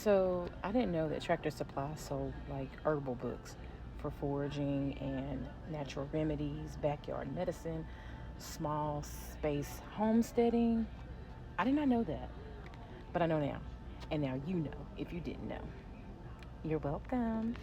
So I didn't know that Tractor Supply sold like herbal books for foraging and natural remedies, backyard medicine, small space homesteading. I did not know that, but I know now. And now you know if you didn't know. You're welcome.